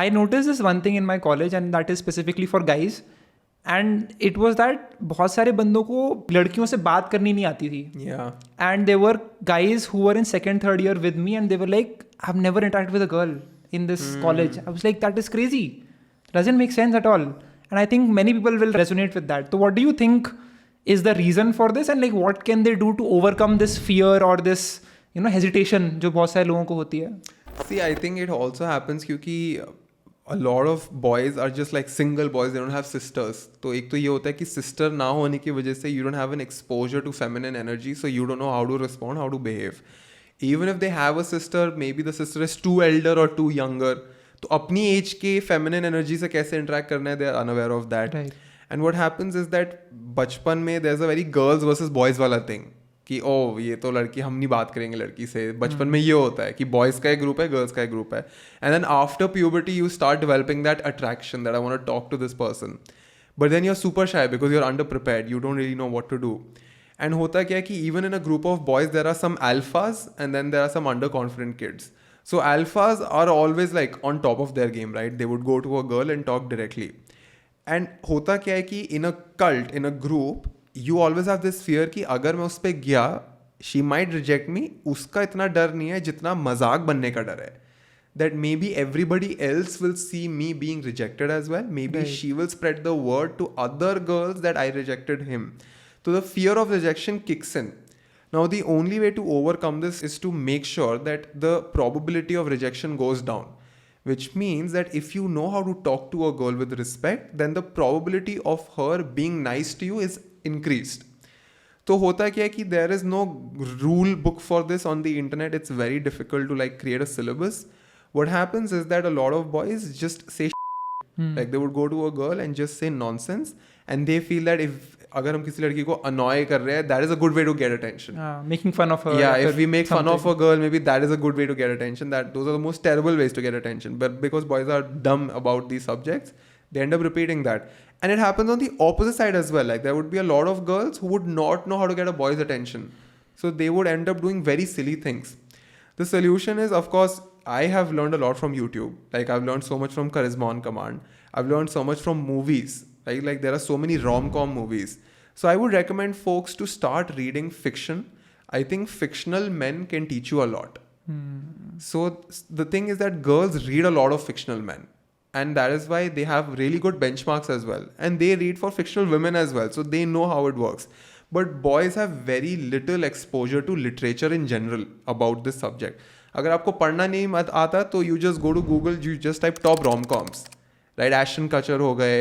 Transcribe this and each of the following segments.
I noticed this one thing in my college, and that is specifically for guys. And it was that बहुत सारे बंदों को लड़कियों से बात करनी नहीं आती थी. Yeah. And there were guys who were in second, third year with me, and they were like, I've never interacted with a girl in this college. I was like, that is crazy. Doesn't make sense at all. And I think many people will resonate with that. So what do you think is the reason for this, and like what can they do to overcome this fear or this, you know, hesitation जो बहुत सारे लोगों को होती है? See, I think it also happens क्योंकि a lot of boys are just like single boys, they don't have sisters. तो एक तो ये होता है कि sister ना होने की वजह से you don't have an exposure to feminine energy, so you don't know how to respond, how to behave. Even if they have a sister, maybe the sister is too elder or too younger, तो अपनी age के feminine energy से कैसे interact करना है, they are unaware of that. Right. And what happens is that बचपन में there's a very girls versus boys वाला thing. कि ओ ये तो लड़की, हम नहीं बात करेंगे लड़की से. बचपन में ये होता है कि बॉयज़ का एक ग्रुप है, गर्ल्स का एक ग्रुप है. And then after puberty you start developing that attraction that I want to talk to this person, but then you are super shy because you are under prepared, you don't really know what to do. एंड होता क्या है कि even in a group of boys there are some alphas and then there are some under confident kids. So alphas are always like on top of their game, right? They would go to a girl and talk directly. And होता क्या है कि in a cult, in a group, you always have this fear कि अगर मैं उस पर गया, she might reject me. उसका इतना डर नहीं है जितना मजाक बनने का डर है. That maybe everybody else will see me being rejected as well. Maybe Right. she will spread the word to other girls that I rejected him. So the fear of rejection kicks in. Now, the only way to overcome this is to make sure that the probability of rejection goes down, which means that if you know how to talk to a girl with respect, then the probability of her being nice to you is increased. तो होता क्या है कि there is no rule book for this on the internet. It's very difficult to like create a syllabus. What happens is that a lot of boys just say like they would go to a girl and just say nonsense, and they feel that if अगर हम किसी लड़की को annoy कर रहे हैं, that is a good way to get attention. Making fun of her. Yeah, if we make fun of a girl, maybe that is a good way to get attention. That those are the most terrible ways to get attention. But because boys are dumb about these subjects, they end up repeating that. And it happens on the opposite side as well. Like there would be a lot of girls who would not know how to get a boy's attention. So they would end up doing very silly things. The solution is, of course, I have learned a lot from YouTube. Like I've learned so much from Charisma on Command. I've learned so much from movies. Like there are so many rom-com movies. So I would recommend folks to start reading fiction. I think fictional men can teach you a lot. So the thing is that girls read a lot of fictional men. And that is why they have really good benchmarks as well. And they read for fictional women as well. So they know how it works. But boys have very little exposure to literature in general about this subject. अगर आपको पढ़ना नहीं आता तो you just go to Google, you just type top rom-coms. Right? Ashton Kutcher हो गए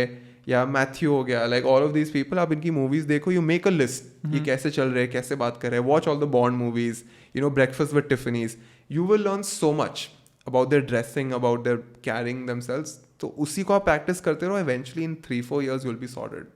या Matthew हो गया, like all of these people, आप इनकी मूवीज देखो, you make a list कि कैसे चल रहे हैं, कैसे बात कर रहे हैं, watch all the Bond movies, you know, Breakfast with Tiffany's. You will learn so much about their dressing, about their carrying themselves. तो उसी को आप प्रैक्टिस करते रहो, eventually in 3-4 years you'll be sorted.